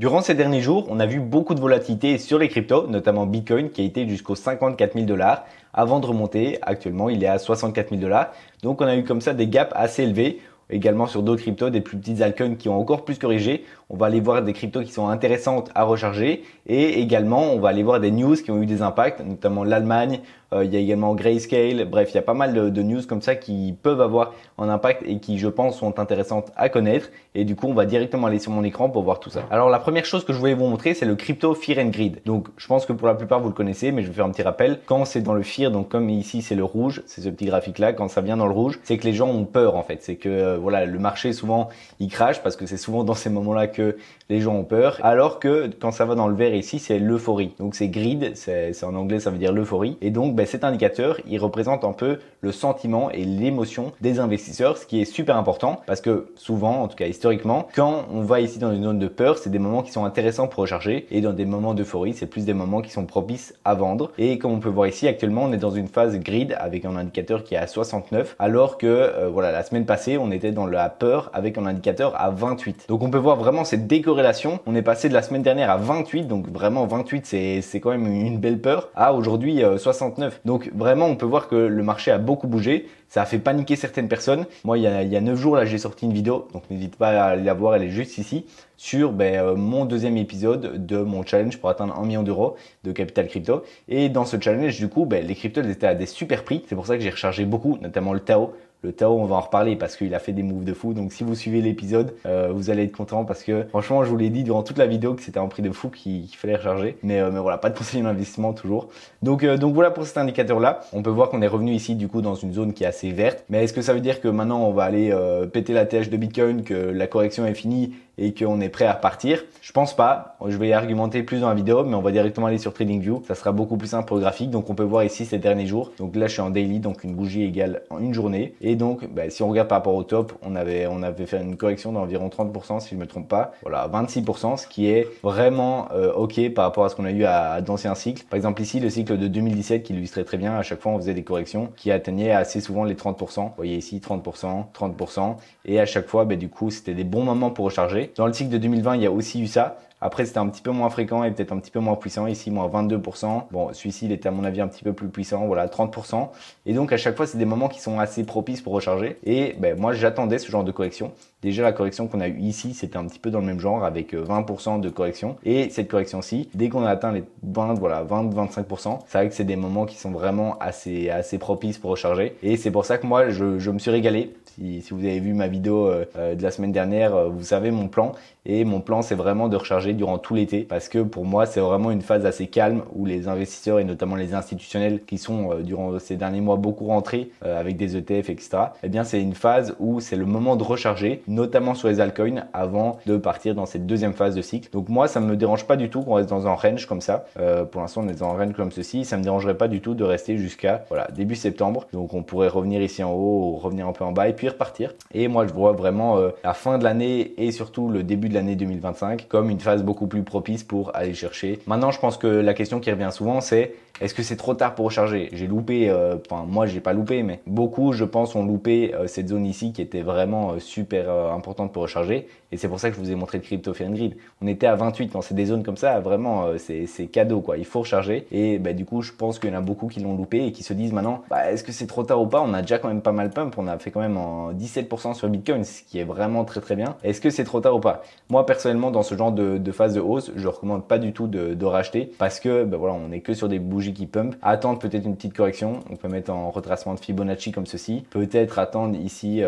Durant ces derniers jours, on a vu beaucoup de volatilité sur les cryptos, notamment Bitcoin qui a été jusqu'aux 54 000 $ avant de remonter. Actuellement, il est à 64 000 $. Donc, on a eu comme ça des gaps assez élevés. Également sur d'autres cryptos, des plus petites altcoins qui ont encore plus corrigé. On va aller voir des cryptos qui sont intéressantes à recharger et également on va aller voir des news qui ont eu des impacts, notamment l'Allemagne, il y a également Grayscale, bref il y a pas mal de news comme ça qui peuvent avoir un impact et qui je pense sont intéressantes à connaître et du coup on va directement aller sur mon écran pour voir tout ça. Alors la première chose que je voulais vous montrer c'est le crypto Fear and Greed. Donc je pense que pour la plupart vous le connaissez mais je vais faire un petit rappel. Quand c'est dans le Fear, donc comme ici c'est le rouge, c'est ce petit graphique là, quand ça vient dans le rouge c'est que les gens ont peur en fait, c'est que voilà le marché souvent il crache parce que c'est souvent dans ces moments là que les gens ont peur, alors que quand ça va dans le vert ici, c'est l'euphorie. Donc c'est greed, c'est en anglais ça veut dire l'euphorie. Et donc cet indicateur, il représente un peu le sentiment et l'émotion des investisseurs, ce qui est super important parce que souvent, en tout cas historiquement, quand on va ici dans une zone de peur, c'est des moments qui sont intéressants pour recharger et dans des moments d'euphorie, c'est plus des moments qui sont propices à vendre. Et comme on peut voir ici, actuellement, on est dans une phase greed avec un indicateur qui est à 69, alors que voilà, la semaine passée, on était dans la peur avec un indicateur à 28. Donc on peut voir vraiment cette décorrélation. On est passé de la semaine dernière à 28, donc vraiment 28 c'est quand même une belle peur, à aujourd'hui 69. Donc vraiment on peut voir que le marché a beaucoup bougé, ça a fait paniquer certaines personnes. Moi il y a 9 jours là j'ai sorti une vidéo, donc n'hésite pas à aller la voir, elle est juste ici, sur mon deuxième épisode de mon challenge pour atteindre 1 million d'euros de capital crypto. Et dans ce challenge du coup les cryptos étaient à des super prix, c'est pour ça que j'ai rechargé beaucoup, notamment le Tao. Le Tao, on va en reparler parce qu'il a fait des moves de fou. Donc si vous suivez l'épisode, vous allez être content parce que franchement, je vous l'ai dit durant toute la vidéo que c'était un prix de fou qu'il fallait recharger. Mais voilà, pas de conseil d'investissement toujours. Donc voilà pour cet indicateur-là. On peut voir qu'on est revenu ici du coup dans une zone qui est assez verte. Mais est-ce que ça veut dire que maintenant on va aller péter la TH de Bitcoin, que la correction est finie et qu'on est prêt à repartir? Je pense pas. Je vais y argumenter plus dans la vidéo, mais on va directement aller sur TradingView. Ça sera beaucoup plus simple pour le graphique. Donc on peut voir ici ces derniers jours. Donc là, je suis en daily, donc une bougie égale en une journée. Et donc, si on regarde par rapport au top, on avait fait une correction d'environ 30%, si je me trompe pas. Voilà, 26%, ce qui est vraiment ok par rapport à ce qu'on a eu à d'anciens cycles. Par exemple ici, le cycle de 2017 qui illustrait très bien. À chaque fois, on faisait des corrections qui atteignaient assez souvent les 30%. Vous voyez ici 30%, 30%. Et à chaque fois, du coup, c'était des bons moments pour recharger. Dans le cycle de 2020, il y a aussi eu ça. Après, c'était un petit peu moins fréquent et peut-être un petit peu moins puissant. Ici, moins 22%. Bon, celui-ci, il était à mon avis un petit peu plus puissant. Voilà, 30%. Et donc, à chaque fois, c'est des moments qui sont assez propices pour recharger. Et moi, j'attendais ce genre de correction. Déjà, la correction qu'on a eue ici, c'était un petit peu dans le même genre avec 20% de correction. Et cette correction-ci, dès qu'on a atteint les 20-25%, c'est vrai que c'est des moments qui sont vraiment assez propices pour recharger. Et c'est pour ça que moi, je me suis régalé. Si vous avez vu ma vidéo de la semaine dernière, vous savez mon plan. Et mon plan, c'est vraiment de recharger durant tout l'été parce que pour moi, c'est vraiment une phase assez calme où les investisseurs et notamment les institutionnels qui sont durant ces derniers mois beaucoup rentrés avec des ETF, etc. Eh bien, c'est une phase où c'est le moment de recharger, notamment sur les altcoins avant de partir dans cette deuxième phase de cycle. Donc moi, ça me dérange pas du tout qu'on reste dans un range comme ça. Pour l'instant, on est dans un range comme ceci. Ça me dérangerait pas du tout de rester jusqu'à début septembre. Donc on pourrait revenir ici en haut, ou revenir un peu en bas et puis repartir. Et moi, je vois vraiment la fin de l'année et surtout le début de l'année 2025 comme une phase beaucoup plus propice pour aller chercher. Maintenant, je pense que la question qui revient souvent, c'est est-ce que c'est trop tard pour recharger? J'ai loupé, moi j'ai pas loupé, mais beaucoup, je pense, ont loupé cette zone ici qui était vraiment super importante pour recharger. Et c'est pour ça que je vous ai montré le crypto Fear and Greed. On était à 28, quand c'est des zones comme ça, vraiment, c'est cadeau quoi. Il faut recharger. Et du coup, je pense qu'il y en a beaucoup qui l'ont loupé et qui se disent maintenant, est-ce que c'est trop tard ou pas? On a déjà quand même pas mal pump. On a fait quand même en 17% sur Bitcoin, ce qui est vraiment très très bien. Est-ce que c'est trop tard ou pas? Moi, personnellement, dans ce genre de phase de hausse, je recommande pas du tout de racheter parce que voilà, on est que sur des bougies qui pump. Attendre peut-être une petite correction. On peut mettre en retracement de Fibonacci comme ceci. Peut-être attendre ici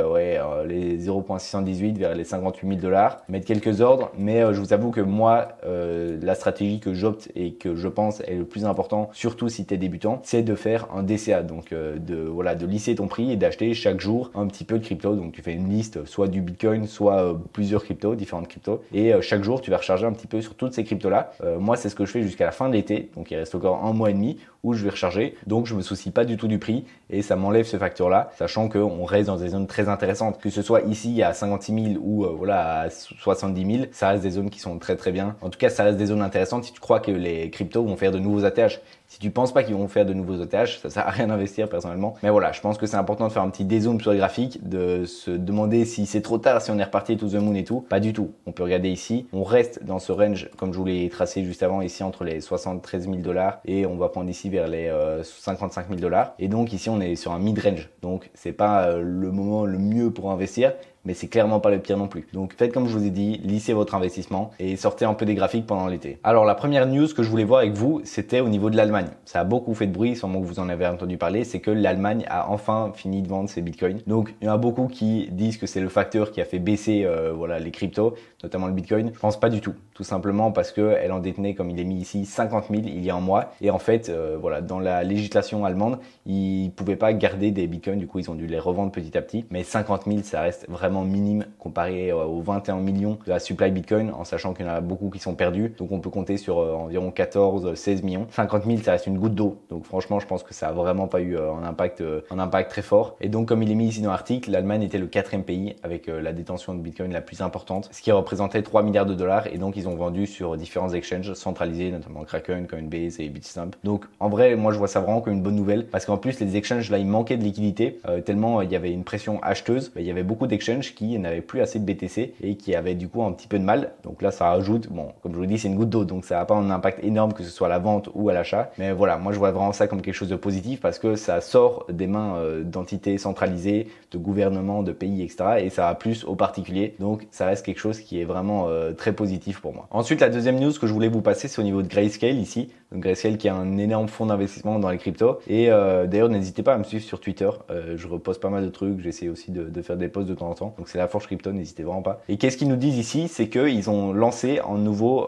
les 0.618 vers les 58 000 $. Mettre quelques ordres. Mais je vous avoue que moi, la stratégie que j'opte et que je pense est le plus important, surtout si tu es débutant, c'est de faire un DCA. Donc de lisser ton prix et d'acheter chaque jour un petit peu de crypto. Donc tu fais une liste soit du Bitcoin, soit plusieurs cryptos, différentes cryptos. Et chaque jour, tu vas recharger un petit peu sur toutes ces cryptos-là. Moi, c'est ce que je fais jusqu'à la fin de l'été. Donc il reste encore 1 mois et demi où je vais recharger. Donc je me soucie pas du tout du prix et ça m'enlève ce facteur-là, sachant qu'on reste dans des zones très intéressantes. Que ce soit ici à 56 000 ou à 70 000, ça reste des zones qui sont très très bien. En tout cas, ça reste des zones intéressantes si tu crois que les cryptos vont faire de nouveaux ATH. Si tu penses pas qu'ils vont faire de nouveaux otages, ça sert à rien d'investir personnellement. Mais voilà, je pense que c'est important de faire un petit dézoom sur le graphique, de se demander si c'est trop tard, si on est reparti to the moon et tout. Pas du tout. On peut regarder ici. On reste dans ce range, comme je vous l'ai tracé juste avant, ici entre les 73 000 $ et on va prendre ici vers les 55 000 $. Et donc ici, on est sur un mid-range. Donc c'est pas le moment le mieux pour investir, mais c'est clairement pas le pire non plus. Donc faites comme je vous ai dit, lissez votre investissement et sortez un peu des graphiques pendant l'été. Alors la première news que je voulais voir avec vous, c'était au niveau de l'Allemagne. Ça a beaucoup fait de bruit, sûrement que vous en avez entendu parler, c'est que l'Allemagne a enfin fini de vendre ses bitcoins. Donc il y en a beaucoup qui disent que c'est le facteur qui a fait baisser voilà, les cryptos, notamment le bitcoin. Je pense pas du tout. Tout simplement parce qu'elle en détenait, comme il est mis ici, 50 000 il y a un mois. Et en fait, voilà, dans la législation allemande, ils pouvaient pas garder des bitcoins, du coup ils ont dû les revendre petit à petit. Mais 50 000, ça reste vraiment minime comparé aux 21 millions de la supply Bitcoin, en sachant qu'il y en a beaucoup qui sont perdus. Donc on peut compter sur environ 14-16 millions. 50 000, ça reste une goutte d'eau. Donc franchement, je pense que ça a vraiment pas eu un impact très fort. Et donc comme il est mis ici dans l'article, l'Allemagne était le 4e pays avec la détention de Bitcoin la plus importante, ce qui représentait 3 milliards de dollars. Et donc ils ont vendu sur différents exchanges centralisés, notamment Kraken, Coinbase et Bitstamp. Donc en vrai, moi je vois ça vraiment comme une bonne nouvelle, parce qu'en plus les exchanges là, ils manquaient de liquidité tellement il y avait une pression acheteuse. Il y avait beaucoup d'exchanges qui n'avaient plus assez de BTC et qui avaient du coup un petit peu de mal. Donc là, ça rajoute, bon, comme je vous dis, c'est une goutte d'eau, donc ça n'a pas un impact énorme que ce soit à la vente ou à l'achat. Mais voilà, moi je vois vraiment ça comme quelque chose de positif parce que ça sort des mains d'entités centralisées, de gouvernements, de pays, etc. Et ça va plus aux particuliers. Donc ça reste quelque chose qui est vraiment très positif pour moi. Ensuite, la deuxième news que je voulais vous passer, c'est au niveau de Grayscale ici. Donc Grayscale qui a un énorme fonds d'investissement dans les cryptos. Et d'ailleurs, n'hésitez pas à me suivre sur Twitter. Je reposte pas mal de trucs. J'essaie aussi de faire des posts de temps en temps. Donc c'est la Forge Crypto, n'hésitez vraiment pas. Et qu'est-ce qu'ils nous disent ici? C'est qu'ils ont lancé un nouveau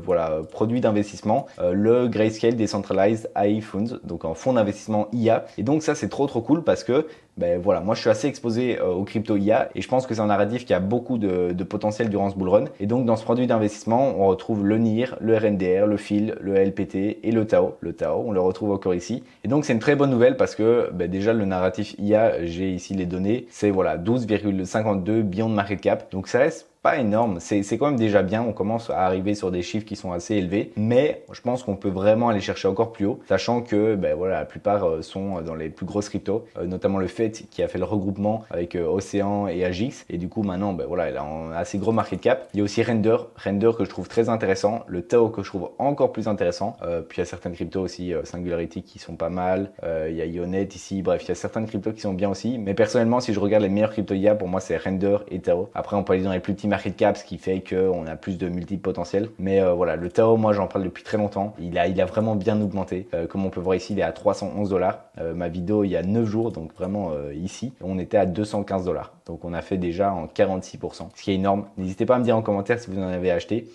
voilà, produit d'investissement, le Grayscale Decentralized AI Funds, donc un fonds d'investissement IA. Et donc ça c'est trop cool parce que ben voilà, moi je suis assez exposé aux crypto IA et je pense que c'est un narratif qui a beaucoup de potentiel durant ce bull run. Et donc dans ce produit d'investissement, on retrouve le NIR, le RNDR, le FIL, le LPT et le TAO. Le TAO, on le retrouve encore ici. Et donc c'est une très bonne nouvelle parce que ben, déjà le narratif IA, j'ai ici les données, c'est voilà 12,52 billions de market cap. Donc ça reste pas énorme, c'est quand même déjà bien, on commence à arriver sur des chiffres qui sont assez élevés, mais je pense qu'on peut vraiment aller chercher encore plus haut, sachant que ben voilà, la plupart sont dans les plus grosses cryptos, notamment le FET qui a fait le regroupement avec Océan et Agix, et du coup maintenant ben voilà, il a un assez gros market cap. Il y a aussi Render que je trouve très intéressant, le Tao que je trouve encore plus intéressant, puis il y a certaines cryptos aussi, Singularity qui sont pas mal, il y a Ionet ici, bref, il y a certaines cryptos qui sont bien aussi, mais personnellement si je regarde les meilleurs cryptos IA, pour moi c'est Render et Tao. Après on peut aller dans les plus petits market cap, ce qui fait qu'on a plus de multiples potentiels. Mais voilà, le Tao, moi j'en parle depuis très longtemps. Il a vraiment bien augmenté. Comme on peut voir ici, il est à 311 $. Ma vidéo il y a 9 jours, donc vraiment ici, on était à 215 $. Donc on a fait déjà en 46%, ce qui est énorme. N'hésitez pas à me dire en commentaire si vous en avez acheté.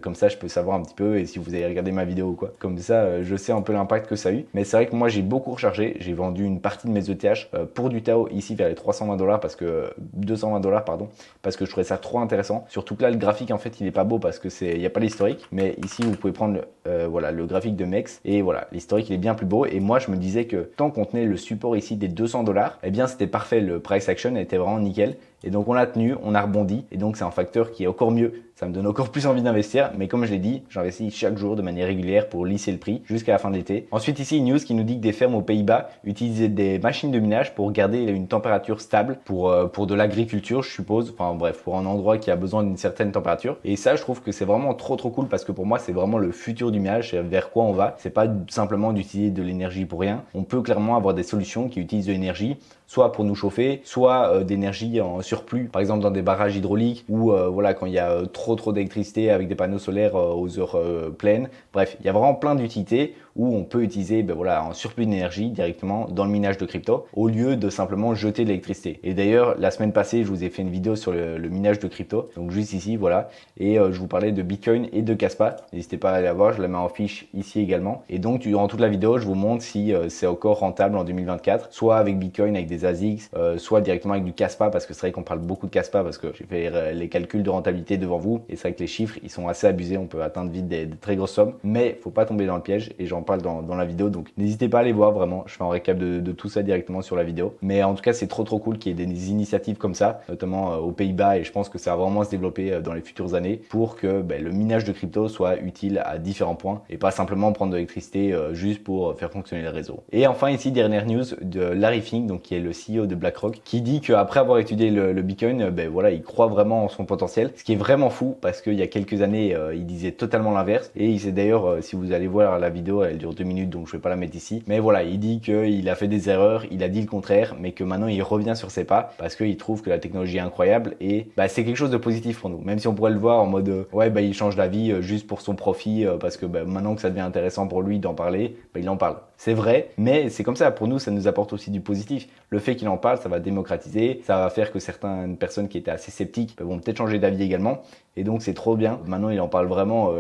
Comme ça, je peux savoir un petit peu et si vous avez regardé ma vidéo ou quoi. Comme ça, je sais un peu l'impact que ça a eu. Mais c'est vrai que moi, j'ai beaucoup rechargé. J'ai vendu une partie de mes ETH pour du Tao ici vers les 320 $ parce que 220 $, pardon, parce que je trouvais ça trop intéressant. Surtout que là, le graphique, en fait, il est pas beau parce que il n'y a pas l'historique. Mais ici, vous pouvez prendre voilà, le graphique de MEX et voilà, l'historique, il est bien plus beau. Et moi, je me disais que tant qu'on tenait le support ici des 200 $, eh bien, c'était parfait. Le price action était vraiment nickel. Et donc on l'a tenu, on a rebondi et donc c'est un facteur qui est encore mieux. Ça me donne encore plus envie d'investir, mais comme je l'ai dit, j'investis chaque jour de manière régulière pour lisser le prix jusqu'à la fin de l'été. Ensuite ici une news qui nous dit que des fermes aux Pays-Bas utilisent des machines de minage pour garder une température stable pour de l'agriculture, je suppose. Enfin bref, pour un endroit qui a besoin d'une certaine température. Et ça, je trouve que c'est vraiment trop cool parce que pour moi, c'est vraiment le futur du minage, c'est vers quoi on va. C'est pas simplement d'utiliser de l'énergie pour rien. On peut clairement avoir des solutions qui utilisent de l'énergie, soit pour nous chauffer, soit d'énergie en surplus, par exemple dans des barrages hydrauliques ou voilà quand il y a trop d'électricité avec des panneaux solaires aux heures pleines. Bref, il y a vraiment plein d'utilités où on peut utiliser voilà, un surplus d'énergie directement dans le minage de crypto au lieu de simplement jeter de l'électricité. Et d'ailleurs, la semaine passée, je vous ai fait une vidéo sur le minage de crypto, donc juste ici, voilà, et je vous parlais de Bitcoin et de Kaspa. N'hésitez pas à aller la voir, je la mets en fiche ici également. Et donc, durant toute la vidéo, je vous montre si c'est encore rentable en 2024, soit avec Bitcoin, avec des ASIC, soit directement avec du Kaspa, parce que c'est vrai qu'on parle beaucoup de Kaspa parce que j'ai fait les calculs de rentabilité devant vous et c'est vrai que les chiffres ils sont assez abusés, on peut atteindre vite des très grosses sommes, mais faut pas tomber dans le piège et j'en parle dans la vidéo, donc n'hésitez pas à aller voir vraiment, je fais un récap de tout ça directement sur la vidéo. Mais en tout cas c'est trop cool qu'il y ait des initiatives comme ça, notamment aux Pays-Bas, et je pense que ça va vraiment se développer dans les futures années pour que le minage de crypto soit utile à différents points et pas simplement prendre de l'électricité juste pour faire fonctionner le réseau. Et enfin ici dernière news de Larry Fink, donc qui est le CEO de BlackRock, qui dit qu'après avoir étudié le Bitcoin, voilà, il croit vraiment en son potentiel, ce qui est vraiment fou parce qu'il y a quelques années il disait totalement l'inverse, et il s'est d'ailleurs, si vous allez voir la vidéo, elle dure 2 minutes donc je vais pas la mettre ici, mais voilà, il dit qu'il a fait des erreurs, il a dit le contraire, mais que maintenant il revient sur ses pas parce qu'il trouve que la technologie est incroyable et c'est quelque chose de positif pour nous, même si on pourrait le voir en mode ouais il change d'avis juste pour son profit parce que maintenant que ça devient intéressant pour lui d'en parler, il en parle. C'est vrai, mais c'est comme ça, pour nous ça nous apporte aussi du positif. Le fait qu'il en parle, ça va démocratiser, ça va faire que certaines personnes qui étaient assez sceptiques vont peut-être changer d'avis également. Et donc c'est trop bien. Maintenant il en parle vraiment,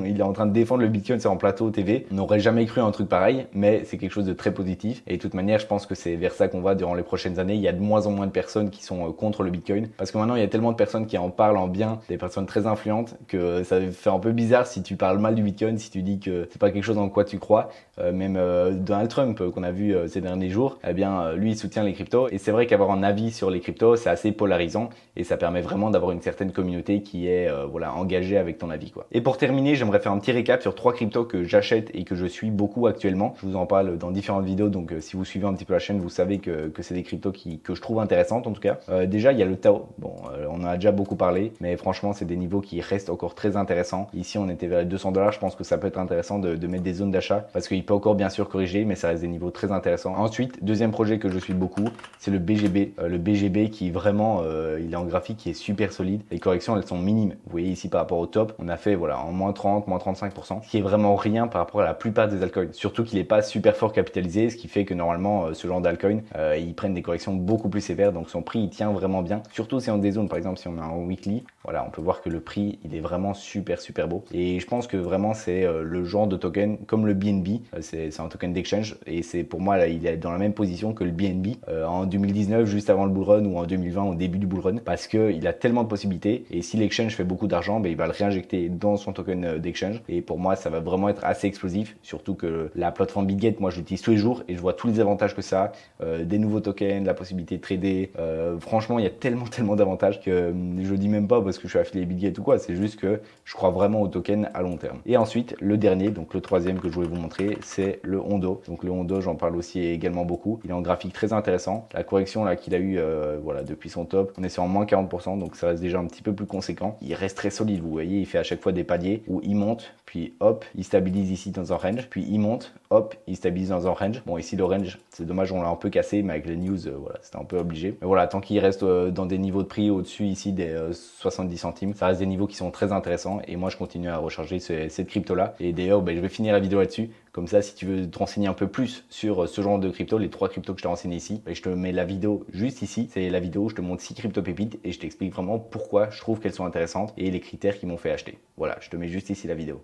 il est en train de défendre le Bitcoin sur un plateau TV. On n'aurait jamais cru à un truc pareil, mais c'est quelque chose de très positif. Et de toute manière, je pense que c'est vers ça qu'on va durant les prochaines années. Il y a de moins en moins de personnes qui sont contre le Bitcoin. Parce que maintenant il y a tellement de personnes qui en parlent en bien, des personnes très influentes, que ça fait un peu bizarre si tu parles mal du Bitcoin, si tu dis que c'est pas quelque chose en quoi tu crois. Même Donald Trump qu'on a vu ces derniers jours, eh bien lui il soutient les cryptos. Et c'est vrai qu'avoir un avis sur les cryptos, c'est assez polarisant et ça permet vraiment d'avoir une certaine communauté qui est voilà, engagé avec ton avis quoi. Et pour terminer, j'aimerais faire un petit récap sur 3 cryptos que j'achète et que je suis beaucoup actuellement. Je vous en parle dans différentes vidéos, donc si vous suivez un petit peu la chaîne, vous savez que c'est des cryptos que je trouve intéressantes en tout cas. Déjà, il y a le Tao. Bon, on en a déjà beaucoup parlé, mais franchement, c'est des niveaux qui restent encore très intéressants. Ici, on était vers les 200 $. Je pense que ça peut être intéressant de mettre des zones d'achat parce qu'il peut encore bien sûr corriger, mais ça reste des niveaux très intéressants. Ensuite, deuxième projet que je suis beaucoup, c'est le BGB. Le BGB qui vraiment, il est en graphique qui est super solide. Les corrections, elles sont minimes. Vous voyez ici par rapport au top, on a fait voilà en moins 30, moins 35%, ce qui est vraiment rien par rapport à la plupart des altcoins. Surtout qu'il n'est pas super fort capitalisé, ce qui fait que normalement ce genre d'altcoin, ils prennent des corrections beaucoup plus sévères, donc son prix il tient vraiment bien. Surtout si on dézone, par exemple si on a un weekly, voilà, on peut voir que le prix il est vraiment super beau. Et je pense que vraiment c'est le genre de token comme le BNB, c'est un token d'exchange et c'est pour moi là, il est dans la même position que le BNB en 2019 juste avant le bull run ou en 2020 au début du bull run parce que il a tellement de possibilités et si l'exchange fait beaucoup d'argent, il va le réinjecter dans son token d'exchange et pour moi ça va vraiment être assez explosif, surtout que la plateforme BitGet, moi je l'utilise tous les jours et je vois tous les avantages que ça a, des nouveaux tokens, la possibilité de trader, franchement il y a tellement d'avantages que je dis même pas parce que je suis affilié BitGet ou quoi, c'est juste que je crois vraiment au token à long terme. Et ensuite le dernier, donc le troisième que je voulais vous montrer, c'est le Hondo. Donc le Hondo, j'en parle aussi également beaucoup, il est en graphique très intéressant, la correction là qu'il a eu voilà depuis son top, on est sur en moins 40%, donc ça reste déjà un petit peu plus conséquent. Il reste très solide, vous voyez, il fait à chaque fois des paliers où il monte, puis hop, il stabilise ici dans un range, puis il monte, hop, il stabilise dans un range. Bon, ici le range, c'est dommage, on l'a un peu cassé, mais avec les news, voilà, c'était un peu obligé. Mais voilà, tant qu'il reste dans des niveaux de prix au-dessus ici des 70 centimes, ça reste des niveaux qui sont très intéressants et moi je continue à recharger cette crypto-là. Et d'ailleurs, je vais finir la vidéo là-dessus. Comme ça, si tu veux te renseigner un peu plus sur ce genre de crypto, les 3 cryptos que je t'ai renseigné ici, je te mets la vidéo juste ici. C'est la vidéo où je te montre 6 crypto pépites et je t'explique vraiment pourquoi je trouve qu'elles sont intéressantes et les critères qui m'ont fait acheter. Voilà, je te mets juste ici la vidéo.